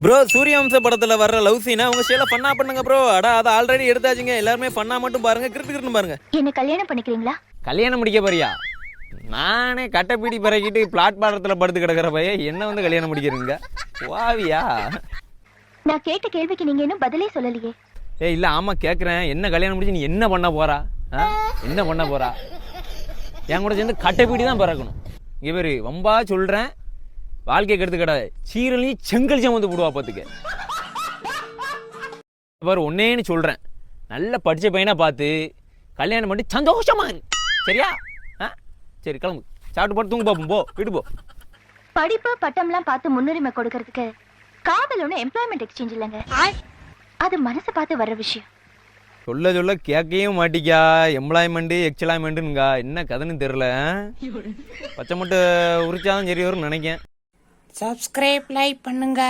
Bro Suryavamsa படத்துல வர்ற love சீனை உங்க ஸ்டைல ஃபன்னா பண்ணுங்க ப்ரோ. அட அதை ஆல்ரெடி எடுத்தாச்சுங்க. எல்லாருமே ஃபன்னா மட்டும் பாருங்க, கிரிட்டு பாருங்க. என்ன கல்யாணம் பண்ணிக்கிறீங்களா? கல்யாணம் முடிக்க போறியா? நானே கட்டைப்பீடி பறக்கிட்டு பிளாட்பாரத்தில் படுத்து கிடக்கிற பையன் என்ன வந்து கல்யாணம் முடிக்கிறீங்க? வாவியா? நான் கேட்ட கேள்விக்கு நீங்க இன்னும் பதிலே சொல்லலையே. இல்ல ஆமா கேட்குறேன். என்ன கல்யாணம் முடிச்சு நீ என்ன பண்ண போறா? என்ன பண்ண போறா? என் கூட சேர்ந்து கட்டைப்பீடி தான் பறக்கணும். இங்கே பேரு வம்பா சொல்றேன், வாழ்க்கைக்கு எடுத்து கிடையாது. சீரலையும் செங்கல் சமந்து போடுவா பார்த்துக்க. பாரு ஒன்னேன்னு சொல்றேன், நல்ல படிச்ச பையனா பார்த்து கல்யாணம் பண்ணி சந்தோஷமா இரு. சரியா? சரி கிளம்பு, சாப்பிட்டு போட்டு தூங்க பார்ப்போம். போ வீட்டு போ. படிப்பு பட்டம்லாம் பார்த்து முன்னுரிமை கொடுக்கறதுக்கு காதல் ஒன்று எம்ப்ளாய்மெண்ட் எக்ஸ்சேஞ்ச் இல்லைங்க. அது மனசை பார்த்து வர்ற விஷயம். சொல்ல சொல்ல கேட்கவும் மாட்டிக்கா. எம்ப்ளாய்மெண்ட்டு எக்ஸ்ப்ளாய்மெண்ட்டுங்க என்ன கதைன்னு தெரில. பச்சை மட்டும் உரிச்சாலும் சரி வரும்னு நினைக்கேன். சப்ஸ்கிரைப் லைக் பண்ணுங்க.